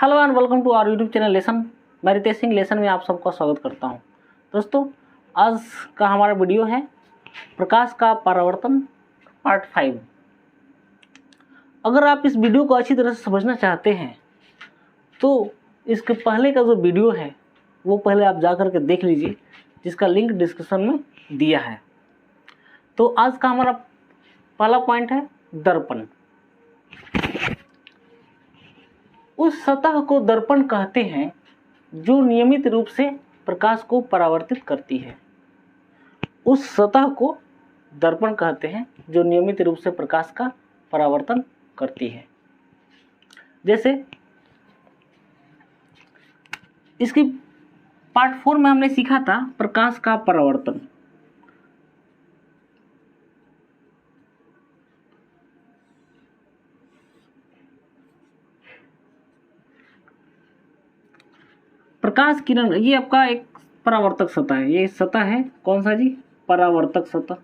Hello and welcome to our YouTube channel lesson. मैं Ritesh Singh lesson में आप सबका स्वागत करता हूं। दोस्तों, आज का हमारा वीडियो है प्रकाश का परावर्तन पार्ट 5। अगर आप इस वीडियो को अच्छी तरह से समझना चाहते हैं तो इसके पहले का जो वीडियो है वो पहले आप जा कर के देख लीजिए, जिसका लिंक डिस्क्रिप्शन में दिया है। तो आज का हमारा पहला पॉइंट है दर्पण। उस सतह को दर्पण कहते हैं जो नियमित रूप से प्रकाश को परावर्तित करती है। उस सतह को दर्पण कहते हैं जो नियमित रूप से प्रकाश का परावर्तन करती है। जैसे इसकी पार्ट 4 में हमने सीखा था प्रकाश का परावर्तन। प्रकाश किरण ये आपका एक परावर्तक सतह है। ये सतह है कौन सा जी? परावर्तक सतह।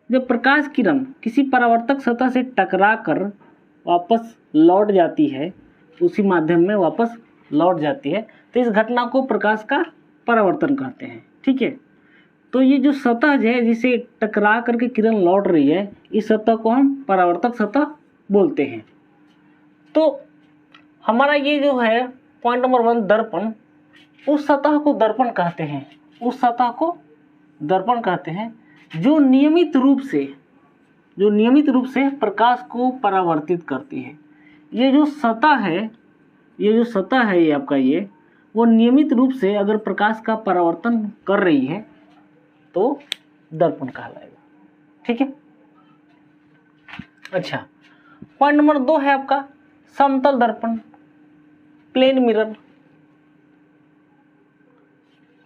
जब प्रकाश किरण किसी परावर्तक सतह से टकराकर वापस लौट जाती है, उसी माध्यम में वापस लौट जाती है, तो इस घटना को प्रकाश का परावर्तन कहते हैं। ठीक है, तो ये जो सतह है जिसे टकरा करके किरण लौट रही है, इस सतह को हम परावर्तक सतह बोलते हैं। तो हमारा ये जो है पॉइंट नंबर 1 दर्पण, उस सतह को दर्पण कहते हैं। उस सतह को दर्पण कहते हैं जो नियमित रूप से प्रकाश को परावर्तित करती है। ये जो सतह है ये आपका ये वो नियमित रूप से अगर प्रकाश का परावर्तन कर रही है तो दर्पण कहलाएगा। ठीक है। अच्छा, पॉइंट नंबर 2 है आपका समतल दर्पण, प्लेन मिरर।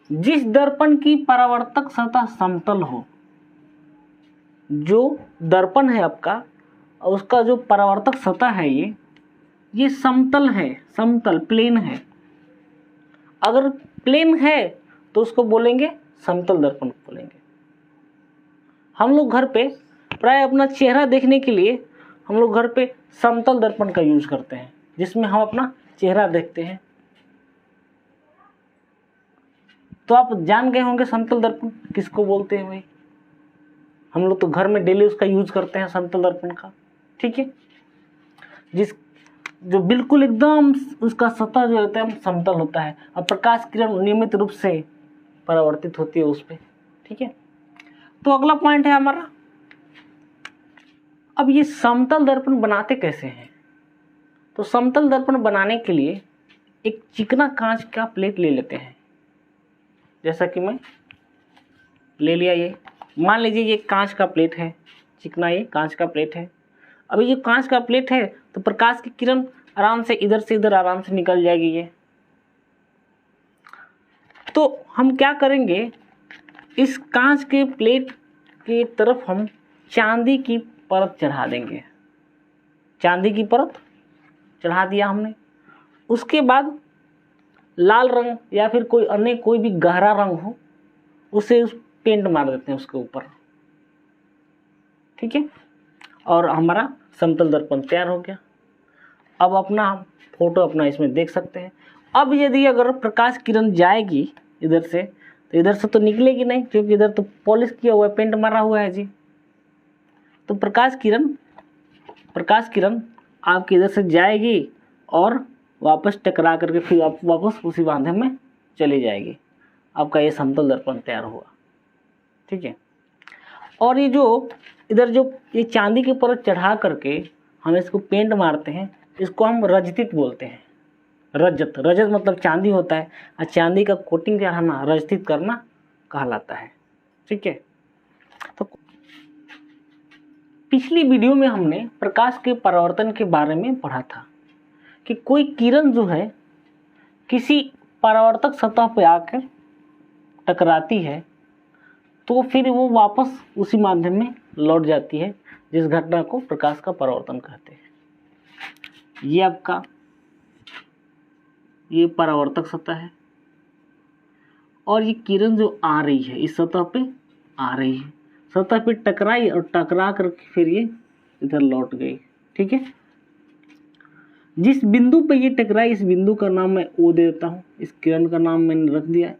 जिस दर्पण की परावर्तक सतह समतल हो, जो दर्पण है आपका उसका जो परावर्तक सतह है ये समतल है, समतल प्लेन है। अगर प्लेन है तो उसको बोलेंगे समतल दर्पण बोलेंगे। हम लोग घर पे प्राय अपना चेहरा देखने के लिए हम लोग घर पे समतल दर्पण का यूज करते हैं, जिसमें हम अपना चेहरा देखते हैं। तो आप जान गए होंगे समतल दर्पण किसको बोलते हैं भाई। हम लोग तो घर में डेली उसका यूज करते हैं समतल दर्पण का। ठीक है, जो बिल्कुल एकदम उसका सतह जो होता है समतल होता है और प्रकाश किरण नियमित रूप से परावर्तित होती है उस पर। ठीक है, तो अगला पॉइंट है हमारा, अब ये समतल दर्पण बनाते कैसे हैं? तो समतल दर्पण बनाने के लिए एक चिकना कांच का प्लेट ले लेते हैं। जैसा कि मैं ले लिया, ये मान लीजिए ये कांच का प्लेट है, चिकना ये कांच का प्लेट है। अभी ये कांच का प्लेट है तो प्रकाश की किरण आराम से इधर से इधर आराम से निकल जाएगी ये। तो हम क्या करेंगे, इस कांच के प्लेट की तरफ हम चांदी की परत चढ़ा देंगे। चांदी की परत चढ़ा दिया हमने। उसके बाद लाल रंग या फिर कोई अन्य कोई भी गहरा रंग हो उसे पेंट मार देते हैं उसके ऊपर। ठीक है, और हमारा समतल दर्पण तैयार हो गया। अब अपना फोटो अपना इसमें देख सकते हैं। अब यदि अगर प्रकाश किरण जाएगी इधर से, तो इधर से तो निकलेगी नहीं, क्योंकि इधर तो पॉलिश किया हुआ है, पेंट मारा हुआ है जी। तो प्रकाश किरण आपके इधर से जाएगी और वापस टकरा करके फिर आप वापस उसी माध्यम में चली जाएगी। आपका ये समतल दर्पण तैयार हुआ। ठीक है, और ये जो इधर जो ये चांदी की परत चढ़ा करके हम इसको पेंट मारते हैं, इसको हम रजतित बोलते हैं। रजत मतलब चांदी होता है, और चांदी का कोटिंग चढ़ाना रजतित करना कहलाता है। ठीक है, तो पिछली वीडियो में हमने प्रकाश के परावर्तन के बारे में पढ़ा था कि कोई किरण जो है किसी परावर्तक सतह पर आकर टकराती है तो फिर वो वापस उसी माध्यम में लौट जाती है, जिस घटना को प्रकाश का परावर्तन कहते हैं। ये आपका ये परावर्तक सतह है और ये किरण जो आ रही है इस सतह पे आ रही है, सतह पे टकराई और टकरा कर फिर ये इधर लौट गई। ठीक है, जिस बिंदु पे ये टकराई इस बिंदु का नाम मैं ओ दे देता हूँ। इस किरण का नाम मैंने रख दिया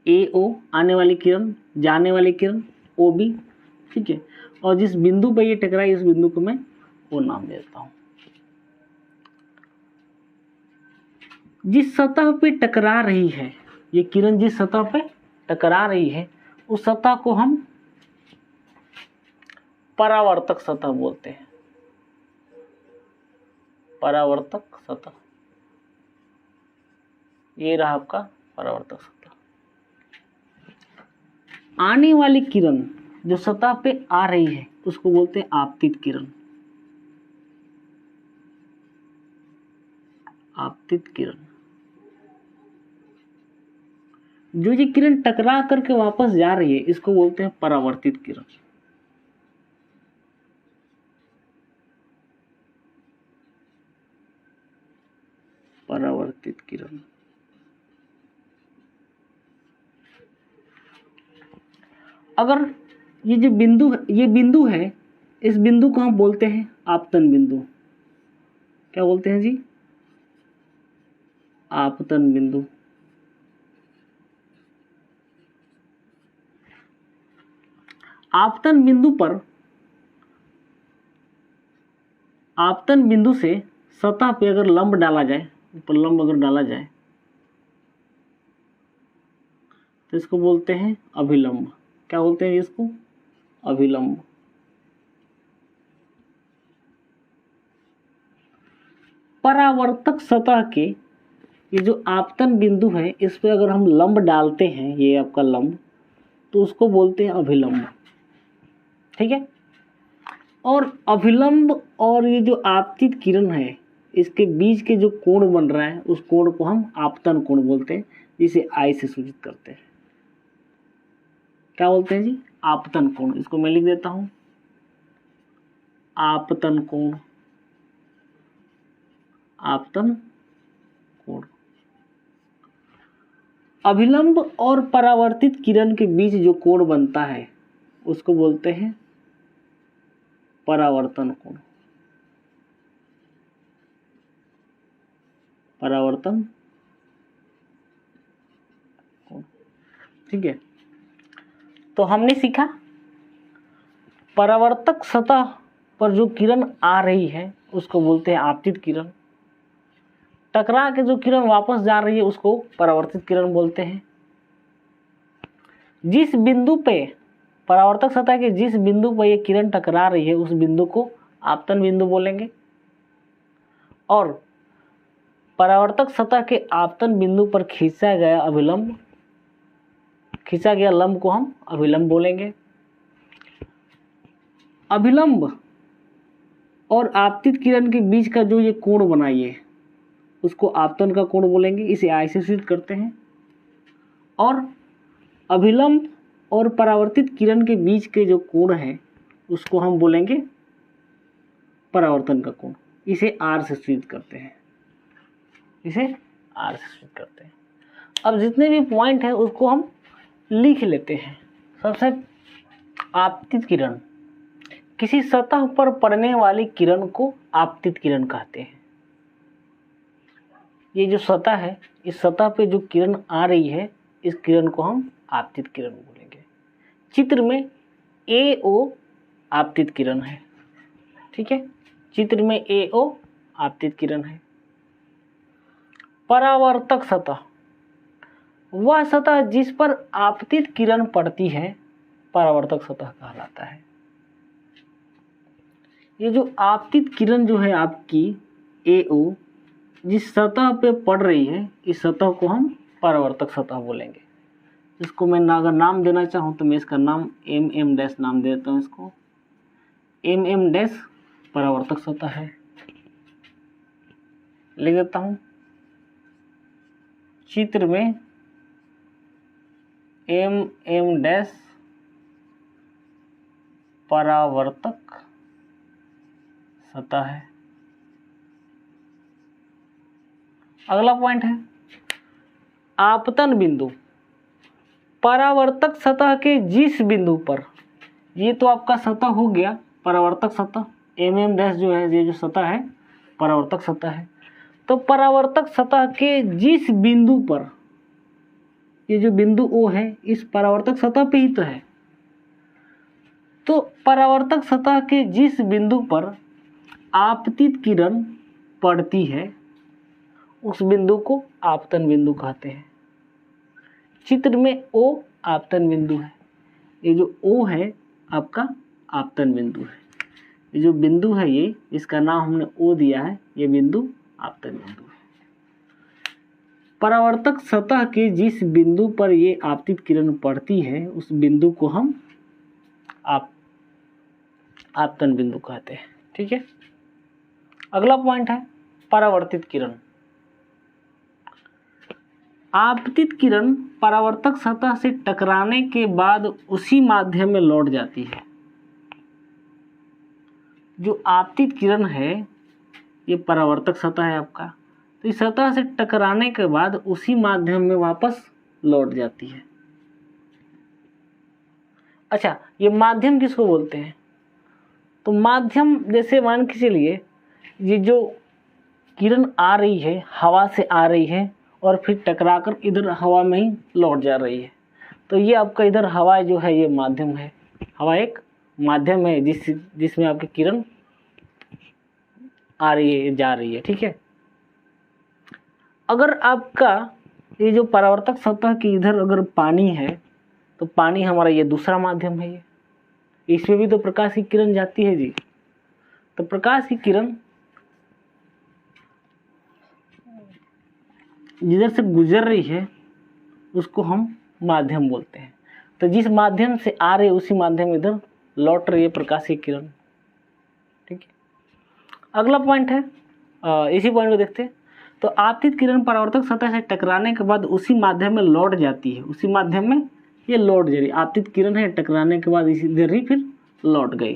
ए ओ, आने वाली किरण, जाने वाली किरण ओ बी। ठीक है, और जिस बिंदु पे ये टकराई इस बिंदु को मैं ओ नाम दे देता हूँ। जिस सतह पे टकरा रही है ये किरण, जिस सतह पे टकरा रही है उस सतह को हम परावर्तक सतह बोलते हैं। परावर्तक सतह, ये रहा आपका परावर्तक सतह। आने वाली किरण जो सतह पे आ रही है उसको बोलते हैं आपतित किरण। आपतित किरण, जो ये किरण टकरा करके वापस जा रही है इसको बोलते हैं परावर्तित किरण। परावर्तित किरण। अगर ये जो बिंदु, ये बिंदु है, इस बिंदु को हम बोलते हैं आपतन बिंदु। क्या बोलते हैं जी? आपतन बिंदु। आपतन बिंदु पर, आपतन बिंदु से सतह पे अगर लंब डाला जाए, ऊपर लंब अगर डाला जाए तो इसको बोलते हैं अभिलंब। क्या बोलते हैं इसको? अभिलंब। परावर्तक सतह के ये जो आपतन बिंदु है इस पे अगर हम लंब डालते हैं, ये आपका लंब, तो उसको बोलते हैं अभिलंब। ठीक है, और अभिलंब और ये जो आपतित किरण है इसके बीच के जो कोण बन रहा है उस कोण को हम आपतन कोण बोलते हैं, जिसे आई से सूचित करते हैं। क्या बोलते हैं जी? आपतन कोण। इसको मैं लिख देता हूं, आपतन कोण। आपतन कोण। अभिलंब और परावर्तित किरण के बीच जो कोण बनता है उसको बोलते हैं परावर्तन कोण। परावर्तन कोण। ठीक है, तो हमने सीखा परावर्तक सतह पर जो किरण आ रही है उसको बोलते हैं आपतित किरण। टकरा के जो किरण वापस जा रही है उसको परावर्तित किरण बोलते हैं। जिस बिंदु पे, परावर्तक सतह के जिस बिंदु पर ये किरण टकरा रही है उस बिंदु को आपतन बिंदु बोलेंगे, और परावर्तक सतह के आपतन बिंदु पर खींचा गया अभिलंब, खींचा गया लंब को हम अभिलंब बोलेंगे। अभिलंब और आपतित किरण के बीच का जो ये कोण बनाइए उसको आपतन का कोण बोलेंगे, इसे आई से सूचित करते हैं। और अभिलंब और परावर्तित किरण के बीच के जो कोण है उसको हम बोलेंगे परावर्तन का कोण, इसे आर से सूचित करते हैं। इसे आर से सूचित करते हैं। अब जितने भी पॉइंट है उसको हम लिख लेते हैं। सबसे आपतित किरण, किसी सतह पर पड़ने वाली किरण को आपतित किरण कहते हैं। ये जो सतह है इस सतह पे जो किरण आ रही है इस किरण को हम आपतित किरण बोलेंगे। चित्र में AO आपतित किरण है। ठीक है, चित्र में AO आपतित किरण है। परावर्तक सतह, वह सतह जिस पर आपतित किरण पड़ती है परावर्तक सतह कहलाता है। ये जो आपतित किरण जो है आपकी AO जिस सतह पे पड़ रही है इस सतह को हम परावर्तक सतह बोलेंगे। इसको मैं अगर नाम देना चाहूँ तो मैं इसका नाम MM- नाम दे देता हूँ। इसको MM- परावर्तक सतह है, लिख देता हूँ। चित्र में MM- परावर्तक सतह है। अगला पॉइंट है आपतन बिंदु परावर्तक सतह के जिस बिंदु पर, ये तो आपका सतह हो गया परावर्तक सतह, mm डैश जो है ये जो सतह है परावर्तक सतह है। तो परावर्तक सतह के जिस बिंदु पर, ये जो बिंदु O है इस परावर्तक सतह पे ही तो है, तो परावर्तक सतह के जिस बिंदु पर आपतित किरण पड़ती है उस बिंदु को आपतन बिंदु कहते हैं। चित्र में O आपतन बिंदु है, ये जो O है आपका आपतन बिंदु है, ये जो बिंदु है ये, इसका नाम हमने O दिया है, ये बिंदु आपतन बिंदु है। परावर्तक सतह के जिस बिंदु पर ये आपतित किरण पड़ती है उस बिंदु को हम आपतन बिंदु कहते हैं। ठीक है, अगला पॉइंट है परावर्तित किरण। आपतित किरण परावर्तक सतह से टकराने के बाद उसी माध्यम में लौट जाती है। जो आपतित किरण है ये परावर्तक सतह है आपका, तो इस सतह से टकराने के बाद उसी माध्यम में वापस लौट जाती है। अच्छा, ये माध्यम किसको बोलते हैं? तो माध्यम जैसे मान के चलिए ये जो किरण आ रही है हवा से आ रही है और फिर टकराकर इधर हवा में ही लौट जा रही है, तो ये आपका इधर हवा जो है ये माध्यम है। हवा एक माध्यम है जिसमें आपकी किरण आ रही है जा रही है। ठीक है, अगर आपका ये जो परावर्तक सतह की इधर अगर पानी है तो पानी हमारा ये दूसरा माध्यम है, ये इसमें भी तो प्रकाश की किरण जाती है जी। तो प्रकाश की किरण जिधर से गुजर रही है उसको हम माध्यम बोलते हैं। तो जिस माध्यम से आ रही है उसी माध्यम में इधर लौट रही है प्रकाश की किरण। ठीक है, अगला पॉइंट है इसी पॉइंट को देखते हैं। तो आपतित किरण परावर्तक सतह से टकराने के बाद उसी माध्यम में लौट जाती है, उसी माध्यम में ये लौट जा रही। आपतित किरण है, टकराने के बाद इसी इधर ही फिर लौट गई।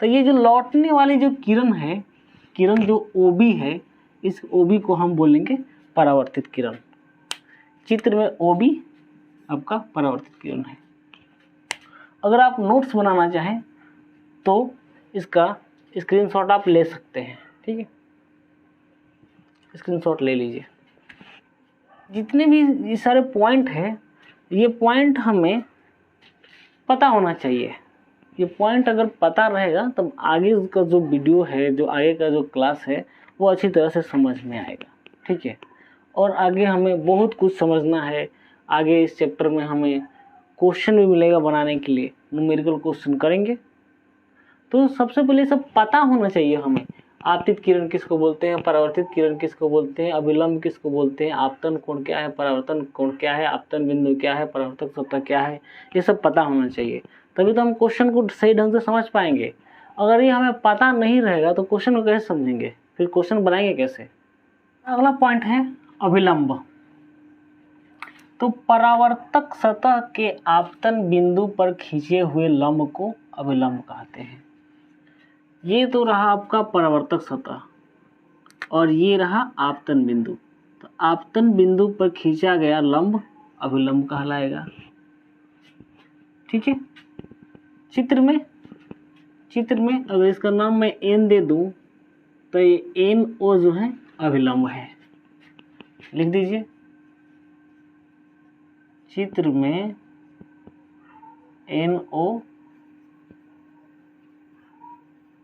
तो ये जो लौटने वाली जो किरण है, किरण जो OB है, इस OB को हम बोलेंगे परावर्तित किरण। चित्र में OB आपका परावर्तित किरण है। अगर आप नोट्स बनाना चाहें तो इसका स्क्रीनशॉट आप ले सकते हैं। ठीक है, स्क्रीनशॉट ले लीजिए। जितने भी ये सारे पॉइंट हैं, ये पॉइंट हमें पता होना चाहिए। ये पॉइंट अगर पता रहेगा तब आगे का जो वीडियो है, जो आगे का जो क्लास है वो अच्छी तरह से समझ में आएगा। ठीक है, और आगे हमें बहुत कुछ समझना है। आगे इस चैप्टर में हमें क्वेश्चन भी मिलेगा बनाने के लिए, न्यूमेरिकल क्वेश्चन करेंगे। तो सबसे पहले सब पता होना चाहिए हमें, आपतित किरण किसको बोलते हैं, परावर्तित किरण किसको बोलते हैं, अभिलंब किसको बोलते हैं, आपतन कोण क्या है, परावर्तन कोण क्या है, आपतन बिंदु क्या है, परावर्तक सतह क्या है, ये सब पता होना चाहिए। तभी तो हम क्वेश्चन को सही ढंग से समझ पाएंगे। अगर ये हमें पता नहीं रहेगा तो क्वेश्चन को कैसे समझेंगे, फिर क्वेश्चन बनाएंगे कैसे। अगला पॉइंट है अभिलंब। तो परावर्तक सतह के आपतन बिंदु पर खींचे हुए लंब को अभिलंब कहते हैं। ये तो रहा आपका परावर्तक सतह और ये रहा आपतन बिंदु। तो आपतन बिंदु पर खींचा गया लंब अभिलंब कहलाएगा। ठीक है, चित्र में अगर इसका नाम मैं N दे दूं तो ये NO जो है अभिलंब है। लिख दीजिए, चित्र में NO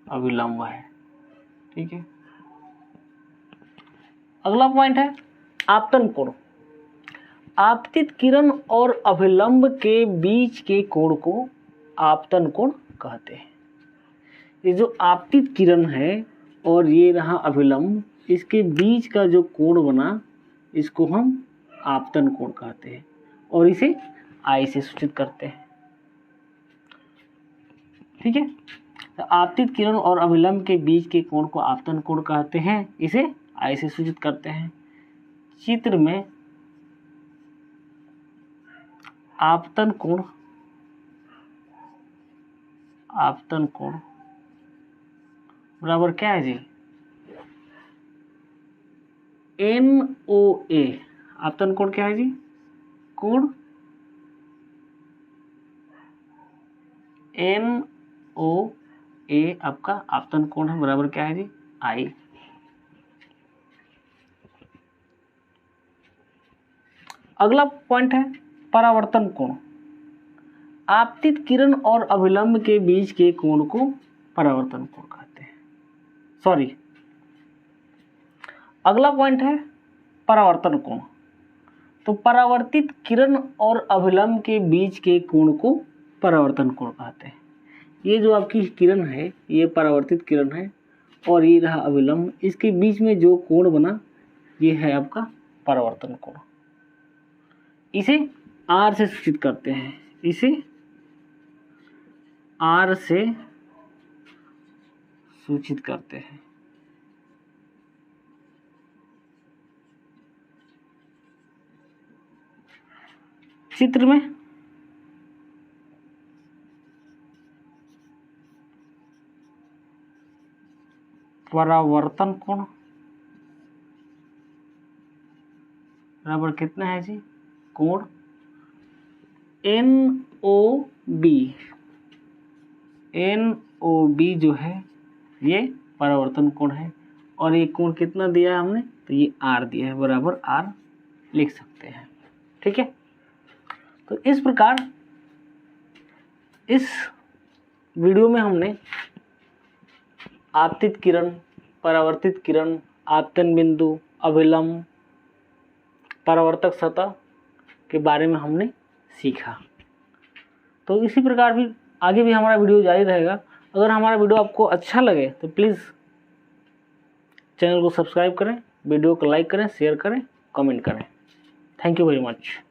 अभिलंब है। ठीक है, अगला पॉइंट है आपतन कोण। आपतित किरण और अभिलंब के बीच के कोण को आपतन कोण कहते हैं। ये जो आपतित किरण है और ये रहा अभिलंब, इसके बीच का जो कोण बना इसको हम आपतन कोण कहते हैं और इसे I से सूचित करते हैं। ठीक है, तो आपतित किरण और अभिलंब के बीच के कोण को आपतन कोण कहते हैं, इसे I से सूचित करते हैं। चित्र में आपतन कोण बराबर क्या है जी, NOA आपतन कोण क्या है जी? कोण NOA आपका आपतन कोण है, बराबर क्या है जी? I। अगला पॉइंट है परावर्तन कोण। आपतित किरण और अभिलंब के बीच के कोण को परावर्तन कोण कहते हैं। सॉरी, अगला पॉइंट है परावर्तन कोण। तो परावर्तित किरण और अभिलंब के बीच के कोण को परावर्तन कोण कहते हैं। ये जो आपकी किरण है ये परावर्तित किरण है और ये रहा अभिलंब, इसके बीच में जो कोण बना ये है आपका परावर्तन कोण। इसे R से सूचित करते हैं, इसे R से सूचित करते हैं। चित्र में परावर्तन कोण बराबर कितना है जी? कोण NOB। NOB जो है ये परावर्तन कोण है और ये कोण कितना दिया है हमने? तो ये R दिया है, बराबर R लिख सकते हैं। ठीक है, तो इस प्रकार इस वीडियो में हमने आपतित किरण, परावर्तित किरण, आपतन बिंदु, अभिलंब, परावर्तक सतह के बारे में हमने सीखा। तो इसी प्रकार भी आगे भी हमारा वीडियो जारी रहेगा। अगर हमारा वीडियो आपको अच्छा लगे तो प्लीज़ चैनल को सब्सक्राइब करें, वीडियो को लाइक करें, शेयर करें, कमेंट करें। Thank you very much.